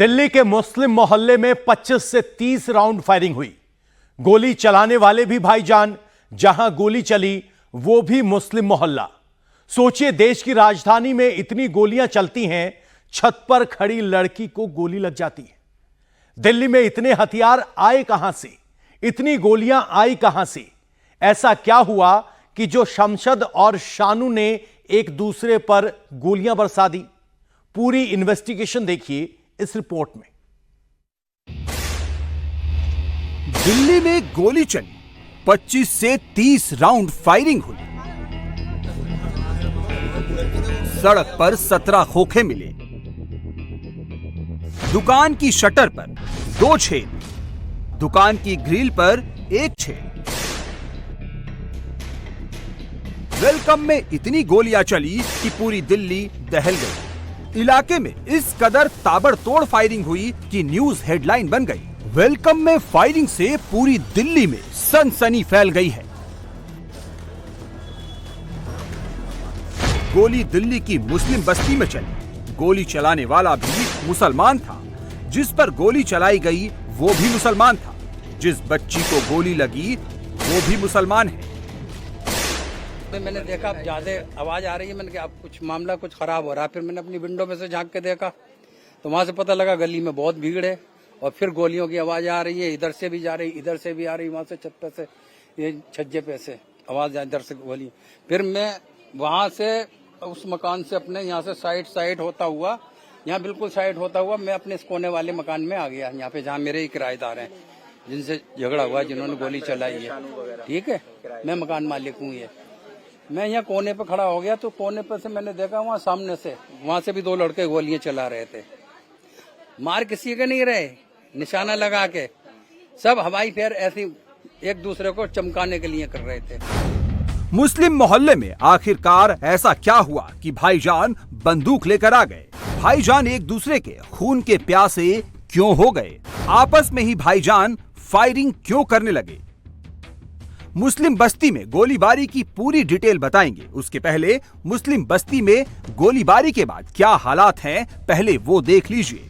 दिल्ली के मुस्लिम मोहल्ले में 25 से 30 राउंड फायरिंग हुई। गोली चलाने वाले भी भाईजान, जहां गोली चली वो भी मुस्लिम मोहल्ला। सोचिए, देश की राजधानी में इतनी गोलियां चलती हैं, छत पर खड़ी लड़की को गोली लग जाती है। दिल्ली में इतने हथियार आए कहां से, इतनी गोलियां आई कहां से? ऐसा क्या हुआ कि जो शमशद और शानू ने एक दूसरे पर गोलियां बरसा दी? पूरी इन्वेस्टिगेशन देखिए इस रिपोर्ट में। दिल्ली में गोली चली, 25 से 30 राउंड फायरिंग हुई। सड़क पर 17 खोखे मिले। दुकान की शटर पर 2 छेद, दुकान की ग्रिल पर 1 छेद। वेलकम में इतनी गोलियां चली कि पूरी दिल्ली दहल गई। इलाके में इस कदर ताबड़तोड़ फायरिंग हुई कि न्यूज हेडलाइन बन गई। वेलकम में फायरिंग से पूरी दिल्ली में सनसनी फैल गई है। गोली दिल्ली की मुस्लिम बस्ती में चली। गोली चलाने वाला भी मुसलमान था। जिस पर गोली चलाई गई वो भी मुसलमान था। जिस बच्ची को गोली लगी वो भी मुसलमान है। मैंने देखा अब ज्यादा आवाज आ रही है। मैंने कहा अब कुछ मामला कुछ खराब हो रहा है। फिर मैंने अपनी विंडो में से झांक के देखा तो वहां से पता लगा गली में बहुत भीड़ है और फिर गोलियों की आवाज आ रही है। इधर से भी जा रही, इधर से भी आ रही, वहां से छत पे से, ये छज्जे पे से आवाज, इधर से गोली। फिर मैं वहां से उस मकान से अपने यहाँ से साइड होता हुआ, यहाँ बिल्कुल साइड होता हुआ मैं अपने इस कोने वाले मकान में आ गया, यहाँ पे जहाँ मेरे ही किराएदार हैं जिनसे झगड़ा हुआ, जिन्होंने गोली चलाई है। ठीक है, मैं मकान मालिक हूँ। ये मैं यहाँ कोने पे खड़ा हो गया तो कोने पे से मैंने देखा वहाँ सामने से, वहां से भी 2 लड़के गोलियां चला रहे थे। मार किसी के नहीं रहे, निशाना लगा के सब हवाई फेर ऐसी एक दूसरे को चमकाने के लिए कर रहे थे। मुस्लिम मोहल्ले में आखिरकार ऐसा क्या हुआ कि भाईजान बंदूक लेकर आ गए? भाईजान एक दूसरे के खून के प्यासे क्यों हो गए? आपस में ही भाईजान फायरिंग क्यों करने लगे? मुस्लिम बस्ती में गोलीबारी की पूरी डिटेल बताएंगे। उसके पहले मुस्लिम बस्ती में गोलीबारी के बाद क्या हालात हैं, पहले वो देख लीजिए।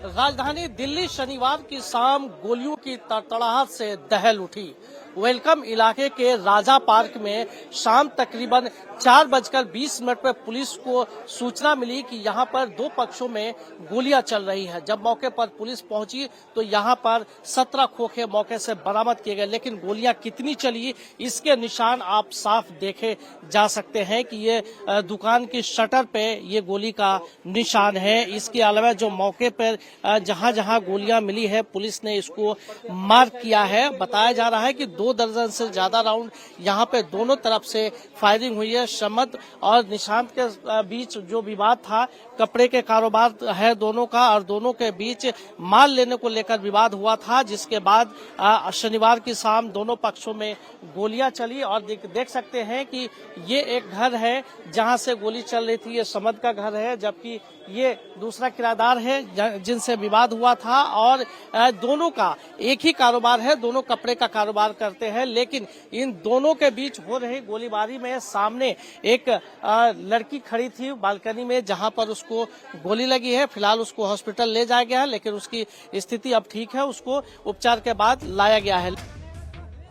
राजधानी दिल्ली शनिवार की शाम गोलियों की तड़तड़ाहट से दहल उठी। वेलकम इलाके के राजा पार्क में शाम तकरीबन 4:20 पर पुलिस को सूचना मिली कि यहां पर 2 पक्षों में गोलियां चल रही है। जब मौके पर पुलिस पहुंची तो यहां पर 17 खोखे मौके से बरामद किए गए, लेकिन गोलियां कितनी चली इसके निशान आप साफ देखे जा सकते हैं कि ये दुकान की शटर पे ये गोली का निशान है। इसके अलावा जो मौके पर जहां जहां गोलियां मिली है पुलिस ने इसको मार्क किया है। बताया जा रहा है कि 2 दर्जन से ज्यादा राउंड यहां पे दोनों तरफ से फायरिंग हुई है। शमद और निशांत के बीच जो विवाद था, कपड़े के कारोबार है दोनों का, और दोनों के बीच माल लेने को लेकर विवाद हुआ था, जिसके बाद शनिवार की शाम दोनों पक्षों में गोलियां चली। और देख सकते हैं कि ये एक घर है जहां से गोली चल रही थी, ये शमद का घर है, जबकि ये दूसरा किराएदार है जिनसे विवाद हुआ था। और दोनों का एक ही कारोबार है, दोनों कपड़े का कारोबार करते हैं। लेकिन इन दोनों के बीच हो रही गोलीबारी में सामने एक लड़की खड़ी थी बालकनी में, जहां पर उसको गोली लगी है। फिलहाल उसको हॉस्पिटल ले जाया गया है, लेकिन उसकी स्थिति अब ठीक है, उसको उपचार के बाद लाया गया है।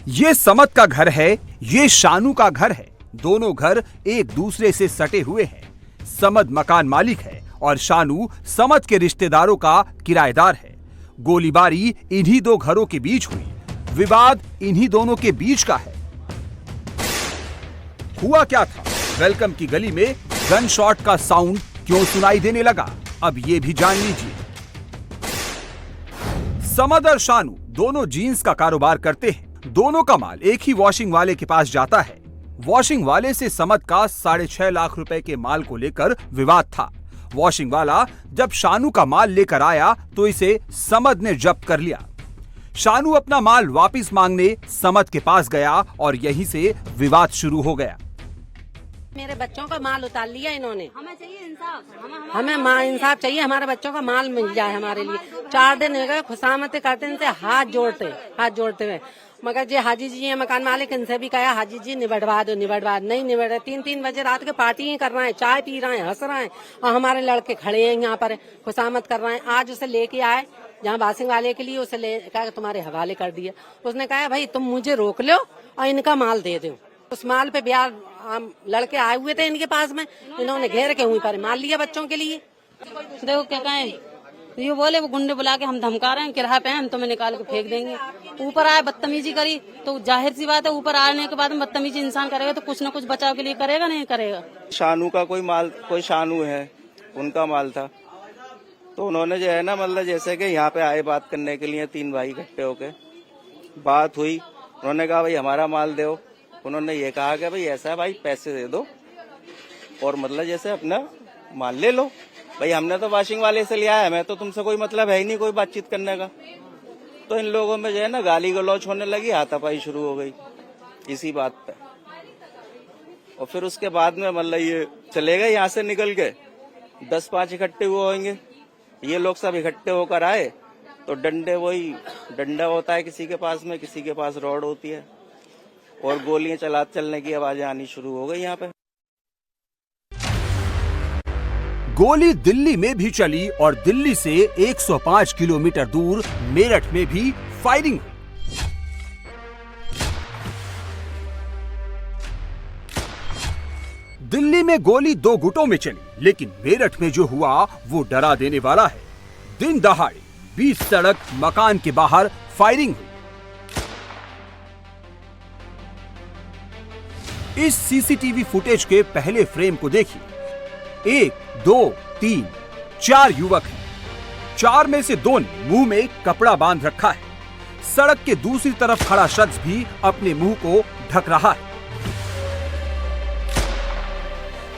ये समद का घर है, ये शानू का घर है। दोनों घर एक दूसरे से सटे हुए हैं। समद मकान मालिक है और शानू समद के रिश्तेदारों का किराएदार है। गोलीबारी इन्हीं 2 घरों के बीच हुई। विवाद इन्हीं दोनों के बीच का है। हुआ क्या था? वेलकम की गली में गन शॉट का साउंड क्यों सुनाई देने लगा? अब ये भी जान लीजिए। समद और शानू दोनों जीन्स का कारोबार करते हैं। दोनों का माल एक ही वॉशिंग वाले के पास जाता है। वॉशिंग वाले से समद का 6.5 लाख रुपए के माल को लेकर विवाद था। वॉशिंग वाला जब शानू का माल लेकर आया तो इसे समद ने जब्त कर लिया। शानू अपना माल वापस मांगने समद के पास गया और यहीं से विवाद शुरू हो गया। मेरे बच्चों का माल उतार लिया इन्होंने। हमें चाहिए इंसाफ, हमें इंसाफ चाहिए। हमारे बच्चों का माल मिल जाए हमारे लिए। 4 दिन हो गए खुशामतें करते इनसे हाथ जोड़ते हुए, मगर जे हाजी जी है मकान मालिक, इनसे भी कहा हाजी जी निबड़वा दो, नहीं निबड़ रहे। 3-3 बजे रात के पार्टी ही कर रहे हैं, चाय पी रहे हैं, हंस रहे हैं, और हमारे लड़के खड़े हैं यहाँ पर खुशामद कर रहे हैं। आज उसे लेके आए जहाँ बासिंग वाले के लिए, उसे ले कहा तुम्हारे हवाले कर दिया। उसने कहा भाई तुम मुझे रोक लो और इनका माल दे दो। उस माल पे बिहार लड़के आए हुए थे इनके पास में, इन्होंने घेर के वहीं पर माल लिया बच्चों के लिए। देखो क्या कहें, ये बोले वो गुंडे बुला के हम धमका रहे हैं, किराए पे हम तुम्हें निकाल के फेंक देंगे। ऊपर आए बदतमीजी करी तो जाहिर सी बात है, ऊपर आने के बाद बदतमीजी इंसान करेगा तो कुछ न कुछ बचाव के लिए करेगा, नहीं करेगा। शानू का कोई शानू है, उनका माल था, तो उन्होंने जो है ना मतलब जैसे कि यहाँ पे आए बात करने के लिए, 3 भाई इकट्ठे होके बात हुई। उन्होंने कहा भाई हमारा माल दो। उन्होंने ये कहा कि भाई ऐसा है भाई पैसे दे दो और मतलब जैसे अपना माल ले लो। भाई हमने तो वॉशिंग वाले से लिया है, हमें तो तुमसे कोई मतलब है ही नहीं कोई बातचीत करने का। तो इन लोगों में जो है ना गाली गलौच होने लगी, हाथापाई शुरू हो गई इसी बात पे। और फिर उसके बाद में मतलब ये चले गए यहाँ से निकल के। 10-5 इकट्ठे हुए होंगे, ये लोग सब इकट्ठे होकर आए तो डंडे, वही डंडा होता है किसी के पास में, किसी के पास रॉड होती है, और गोलियां चलने की आवाजें आनी शुरू हो गई यहाँ पे। गोली दिल्ली में भी चली और दिल्ली से 105 किलोमीटर दूर मेरठ में भी फायरिंग हुई। दिल्ली में गोली 2 गुटों में चली, लेकिन मेरठ में जो हुआ वो डरा देने वाला है। दिन दहाड़े 20 सड़क मकान के बाहर फायरिंग हुई। इस सीसीटीवी फुटेज के पहले फ्रेम को देखिए। 1, 2, 3, 4 युवक हैं। 4 में से 2 ने मुंह में कपड़ा बांध रखा है। सड़क के दूसरी तरफ खड़ा शख्स भी अपने मुंह को ढक रहा है।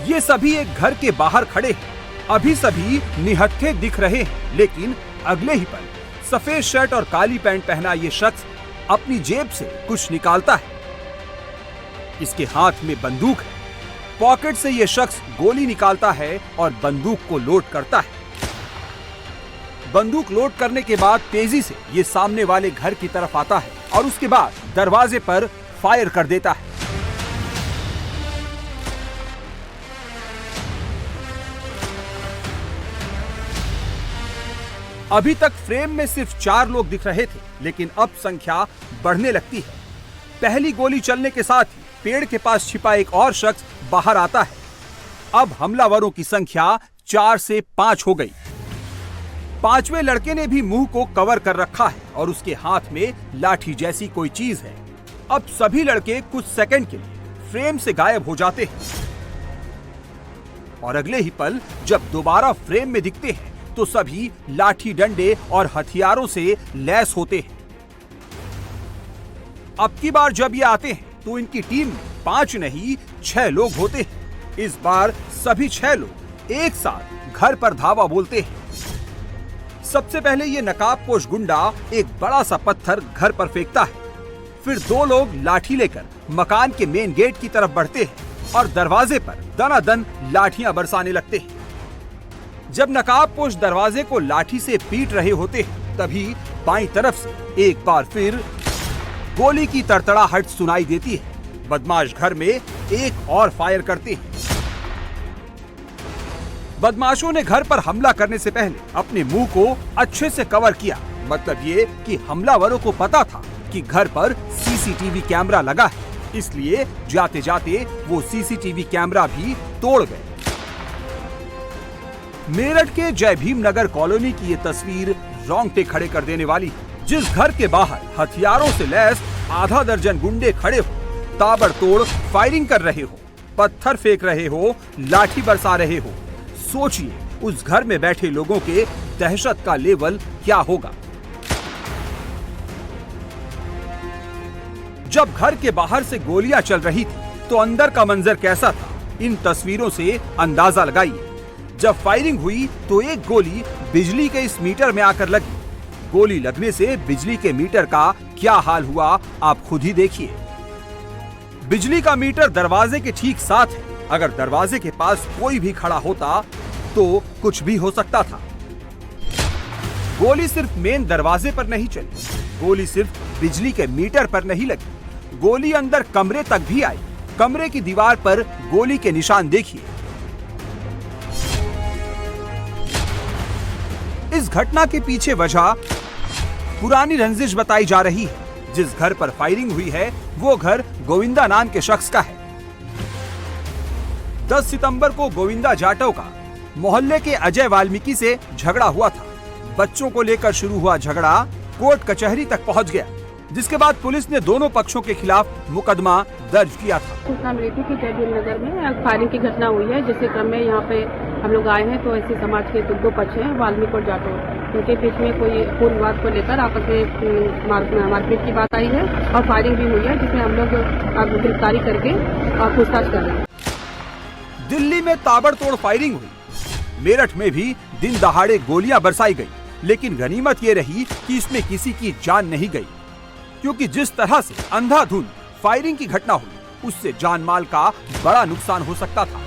ये सभी एक घर के बाहर खड़े हैं। अभी सभी निहत्थे दिख रहे हैं, लेकिन अगले ही पल सफेद शर्ट और काली पैंट पहना ये शख्स अपनी जेब से कुछ निकालता है। इसके हाथ में बंदूक है। पॉकेट से यह शख्स गोली निकालता है और बंदूक को लोड करता है। बंदूक लोड करने के बाद तेजी से ये सामने वाले घर की तरफ आता है और उसके बाद दरवाजे पर फायर कर देता है। अभी तक फ्रेम में सिर्फ 4 लोग दिख रहे थे, लेकिन अब संख्या बढ़ने लगती है। पहली गोली चलने के साथ ही पेड़ के पास छिपा एक और शख्स बाहर आता है। अब हमलावरों की संख्या 4 से 5 हो गई। 5वें लड़के ने भी मुंह को कवर कर रखा है और उसके हाथ में लाठी जैसी कोई चीज है। अब सभी लड़के कुछ सेकंड के लिए फ्रेम से गायब हो जाते हैं और अगले ही पल जब दोबारा फ्रेम में दिखते हैं तो सभी लाठी डंडे और हथियारों से लैस होते हैं। अब की बार जब ये आते हैं तो इनकी टीम में 5 नहीं 6 लोग होते हैं। इस बार सभी 6 लोग एक साथ घर पर धावा बोलते हैं। सबसे पहले ये नकाबपोश गुंडा एक बड़ा सा पत्थर घर पर फेंकता है। फिर 2 लोग लाठी लेकर मकान के मेन गेट की तरफ बढ़ते हैं और दरवाजे पर दनादन लाठियां बरसाने लगते हैं। जब नकाबपोश दरवाजे को लाठी से पीट रहे होते हैं तभी बाईं तरफ से एक बार फिर गोली की तड़तड़ाहट सुनाई देती है। बदमाश घर में एक और फायर करते हैं। बदमाशों ने घर पर हमला करने से पहले अपने मुंह को अच्छे से कवर किया। मतलब ये कि हमलावरों को पता था कि घर पर सीसीटीवी कैमरा लगा है, इसलिए जाते जाते वो सीसीटीवी कैमरा भी तोड़ गए। मेरठ के जय भीम नगर कॉलोनी की ये तस्वीर रोंगटे खड़े कर देने वाली है। जिस घर के बाहर हथियारों से लैस आधा दर्जन गुंडे खड़े हो, ताबड़तोड़ फायरिंग कर रहे हो, पत्थर फेंक रहे हो, लाठी बरसा रहे हो, सोचिए उस घर में बैठे लोगों के दहशत का लेवल क्या होगा। जब घर के बाहर से गोलियां चल रही थी तो अंदर का मंजर कैसा था, इन तस्वीरों से अंदाजा लगाइए। जब फायरिंग हुई तो एक गोली बिजली के इस मीटर में आकर लगी। गोली लगने से बिजली के मीटर का क्या हाल हुआ आप खुद ही देखिए। बिजली का मीटर दरवाजे के ठीक साथ है। अगर दरवाजे के पास कोई भी खड़ा होता तो कुछ भी हो सकता था। गोली सिर्फ मेन दरवाजे पर नहीं चली, गोली सिर्फ बिजली के मीटर पर नहीं लगी, गोली अंदर कमरे तक भी आई। कमरे की दीवार पर गोली के निशान देखिए। इस घटना के पीछे वजह पुरानी रंजिश बताई जा रही है। जिस घर पर फायरिंग हुई है वो घर गोविंदा नाम के शख्स का है। 10 सितंबर को गोविंदा जाटव का मोहल्ले के अजय वाल्मीकि से झगड़ा हुआ था। बच्चों को लेकर शुरू हुआ झगड़ा कोर्ट कचहरी तक पहुंच गया, जिसके बाद पुलिस ने दोनों पक्षों के खिलाफ मुकदमा दर्ज किया था। सूचना मिली थी कि जयवीर नगर में फायरिंग की घटना हुई है, जिसके क्रम में यहाँ पे हम लोग आए हैं। तो ऐसे समाज के दो पक्ष हैं, वाल्मीकि और जाटव, उनके बीच में कोई खून विवाद को लेकर आपस में मारपीट की बात आई है और फायरिंग भी हुई है, जिसमें हम लोग गिरफ्तारी करके पूछताछ कर रहे हैं। दिल्ली में ताबड़तोड़ फायरिंग हुई, मेरठ में भी दिन दहाड़े गोलियां बरसाई गई, लेकिन गनीमत ये रही कि इसमें किसी की जान नहीं गई, क्योंकि जिस तरह से अंधाधुंध फायरिंग की घटना हुई उससे जान माल का बड़ा नुकसान हो सकता था।